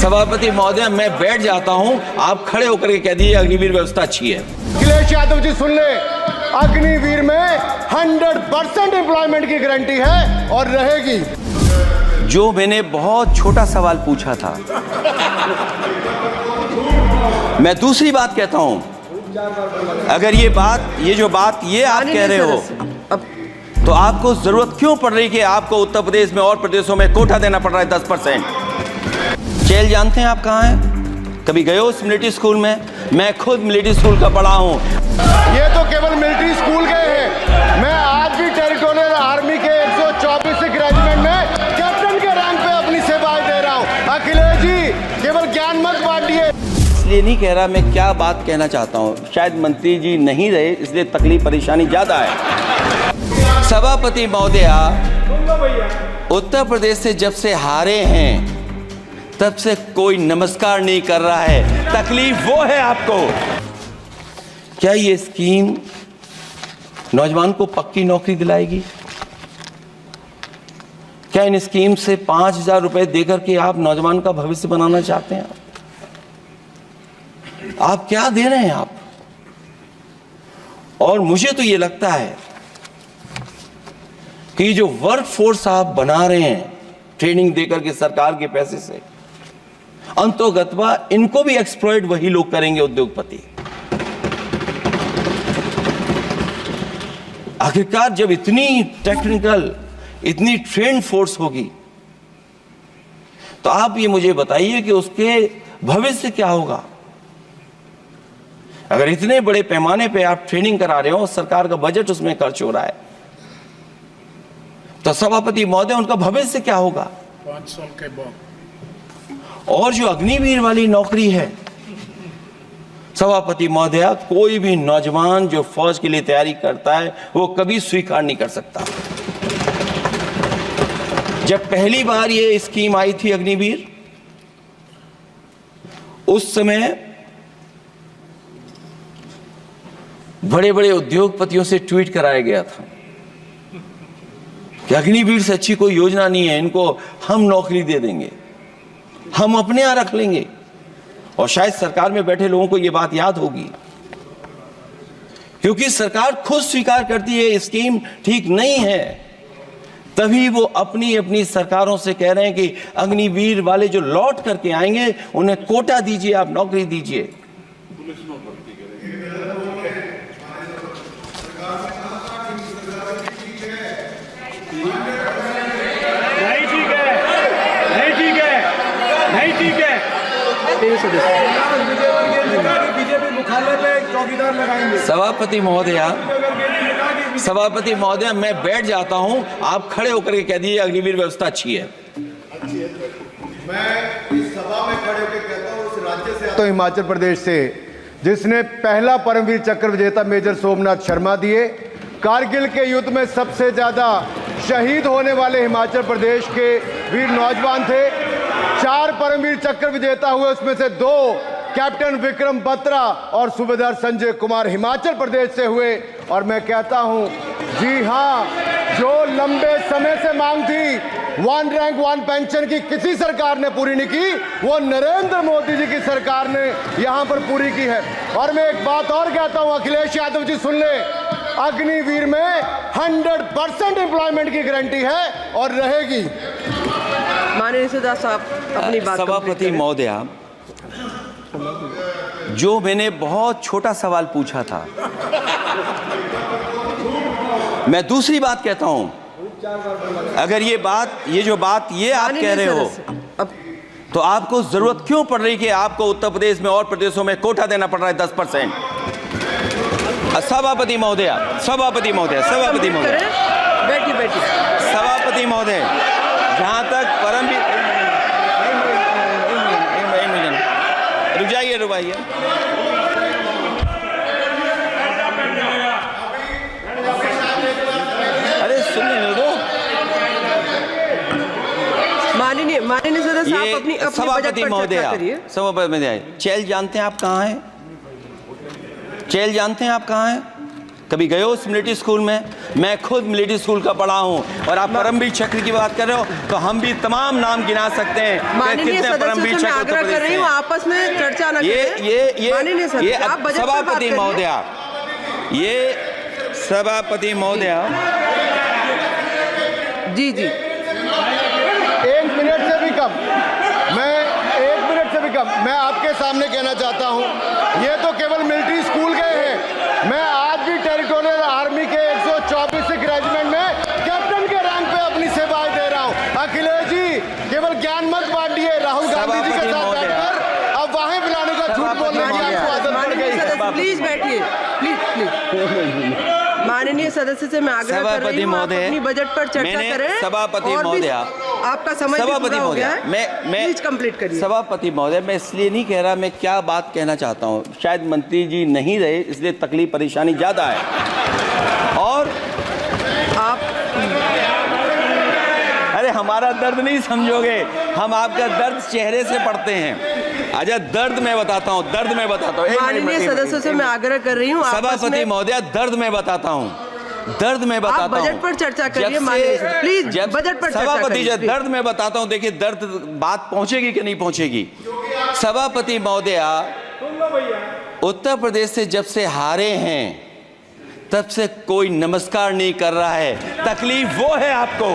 सभापति महोदय, मैं बैठ जाता हूं, आप खड़े होकर के कह दीजिए अग्निवीर व्यवस्था अच्छी है। अखिलेश यादव जी सुन ले, अग्निवीर में 100% एम्प्लॉयमेंट की गारंटी है और रहेगी। जो मैंने बहुत छोटा सवाल पूछा था, मैं दूसरी बात कहता हूं, अगर ये जो बात आप कह रहे हो, तो आपको जरूरत क्यों पड़ रही कि आपको उत्तर प्रदेश में और प्रदेशों में कोटा देना पड़ रहा है 10%? चेल जानते हैं आप कहाँ हैं? कभी गए हो उस मिलिट्री स्कूल में? मैं खुद मिलिट्री स्कूल का पढ़ा हूँ। ये तो केवल मिलिट्री स्कूल गए हैं, मैं आज भी टेरिटोरियल आर्मी के 124 रेजिमेंट में कैप्टन के रैंक पे अपनी सेवाएं दे रहा हूँ। अखिलेश जी केवल ज्ञान मत बांटिए। इसलिए नहीं कह रहा, मैं क्या बात कहना चाहता हूँ, शायद मंत्री जी नहीं रहे इसलिए तकलीफ परेशानी ज्यादा है। सभापति महोदया, उत्तर प्रदेश से जब से हारे हैं तब से कोई नमस्कार नहीं कर रहा है। तकलीफ वो है आपको। क्या ये स्कीम नौजवान को पक्की नौकरी दिलाएगी? क्या इन स्कीम से 5,000 रुपए देकर के आप नौजवान का भविष्य बनाना चाहते हैं? आप क्या दे रहे हैं आप? और मुझे तो ये लगता है कि जो वर्क फोर्स आप बना रहे हैं ट्रेनिंग देकर के सरकार के पैसे से, अंतोगत्वा इनको भी एक्सप्लॉइट वही लोग करेंगे, उद्योगपति। आखिरकार जब इतनी टेक्निकल, इतनी ट्रेन फोर्स होगी, तो आप ये मुझे बताइए कि उसके भविष्य क्या होगा? अगर इतने बड़े पैमाने पे आप ट्रेनिंग करा रहे हो, सरकार का बजट उसमें खर्च हो रहा है, तो सभापति महोदय उनका भविष्य क्या होगा? 5 साल के बाद। और जो अग्निवीर वाली नौकरी है, सभापति महोदया, कोई भी नौजवान जो फौज के लिए तैयारी करता है वो कभी स्वीकार नहीं कर सकता। जब पहली बार ये स्कीम आई थी अग्निवीर, उस समय बड़े बड़े उद्योगपतियों से ट्वीट कराया गया था कि अग्निवीर से अच्छी कोई योजना नहीं है, इनको हम नौकरी दे देंगे, हम अपने यहां रख लेंगे। और शायद सरकार में बैठे लोगों को यह बात याद होगी, क्योंकि सरकार खुद स्वीकार करती है स्कीम ठीक नहीं है, तभी वो अपनी अपनी सरकारों से कह रहे हैं कि अग्निवीर वाले जो लौट करके आएंगे उन्हें कोटा दीजिए, आप नौकरी दीजिए। सभापति महोदया, मैं बैठ जाता हूं, आप खड़े होकर के कह दीजिए अग्निवीर व्यवस्था अच्छी है। मैं इस सभा में खड़े होकर कहता हूं, उस राज्य से तो हिमाचल प्रदेश से जिसने पहला परमवीर चक्र विजेता मेजर सोमनाथ शर्मा दिए, कारगिल के युद्ध में सबसे ज्यादा शहीद होने वाले हिमाचल प्रदेश के वीर नौजवान थे। 4 परमवीर चक्र विजेता हुए, उसमें से 2 कैप्टन विक्रम बत्रा और सूबेदार संजय कुमार हिमाचल प्रदेश से हुए। और मैं कहता हूं, जी हां, जो लंबे समय से मांग थी 1 रैंक 1 पेंशन की किसी सरकार ने पूरी नहीं की, वो नरेंद्र मोदी जी की सरकार ने यहां पर पूरी की है। और मैं एक बात और कहता हूं, अखिलेश यादव जी सुन ले, अग्निवीर में 100% एम्प्लॉयमेंट की गारंटी है और रहेगी। माननीय सदा साहब अपनी बात। सभापति महोदया, जो मैंने बहुत छोटा सवाल पूछा था, मैं दूसरी बात कहता हूं, अगर ये जो बात आप कह रहे हो, तो आपको जरूरत क्यों पड़ रही कि आपको उत्तर प्रदेश में और प्रदेशों में कोटा देना पड़ रहा है 10%? सभापति महोदया, सभापति महोदया, सभापति महोदया, बैठिए। सभापति महोदय, जहां तक परमवीर, रुक जाइए, अरे सुन लेने दो। माननीय सदा साहब अपनी सभापति महोदया, सभापति महोदया, चेल जानते हैं आप कहाँ हैं? चेल जानते हैं आप कहाँ हैं? कभी गए हो उस मिलिट्री स्कूल में? मैं खुद मिलिट्री स्कूल का पढ़ा हूँ। और आप परमवीर चक्र की बात कर रहे हो तो हम भी तमाम नाम गिना सकते हैं कि माननीय कितने परमवीर सदस्यों से मैं चक्र उत्तर आग्रह कर प्रदेश रही हूँ, में हैं। आपस में चर्चा न करें। माननीय सदस्य, आप बजट पर बात सभापति करिए। महोदया, ये सभापति महोदया, जी जी, 1 मिनट से भी कम, मैं 1 मिनट से भी कम मैं आपके सामने कहना चाहता हूं, ये तो केवल मिलिट्री स्कूल गए हैं। मैं आज भी टेरिटोरियल आर्मी के 124 रेजिमेंट में कैप्टन के रैंक पे अपनी सेवाएं दे रहा हूं। अखिलेश जी केवल ज्ञान मत बांटिए, राहुल गांधी जी के साथ बैठकर अब वाहे बुलाने का झूठ बोलने की आपको आदत पड़ गई है। प्लीज बैठिए, प्लीज। माननीय सदस्य से मैं आग्रह कर रही हूँ, आप अपनी बजट पर चर्चा करें। सभापति और भी महोदया, आपका समय भी पूरा हो गया है। मैं प्लीज कंप्लीट करिए। सभापति महोदय, मैं इसलिए नहीं कह रहा मैं क्या बात कहना चाहता हूँ, शायद मंत्री जी नहीं रहे इसलिए तकलीफ परेशानी ज्यादा है। और आप अरे हमारा दर्द नहीं समझोगे, हम आपका दर्द चेहरे से पढ़ते हैं। अच्छा दर्द मैं बताता हूँ, दर्द मैं बताता हूँ। माननीय सदस्यों से मैं आग्रह कर रही हूँ, सभापति महोदय, दर्द मैं बताता हूँ, दर्द मैं बताता हूँ। बजट पर चर्चा करिए माननीय सदस्य, प्लीज बजट पर चर्चा सभापति करिए। दर्द मैं बताता हूँ, देखिए दर्द बात पहुंचेगी कि नहीं पहुंचेगी। सभापति महोदया, उत्तर प्रदेश से जब से हारे हैं तब से कोई नमस्कार नहीं कर रहा है, तकलीफ वो है आपको।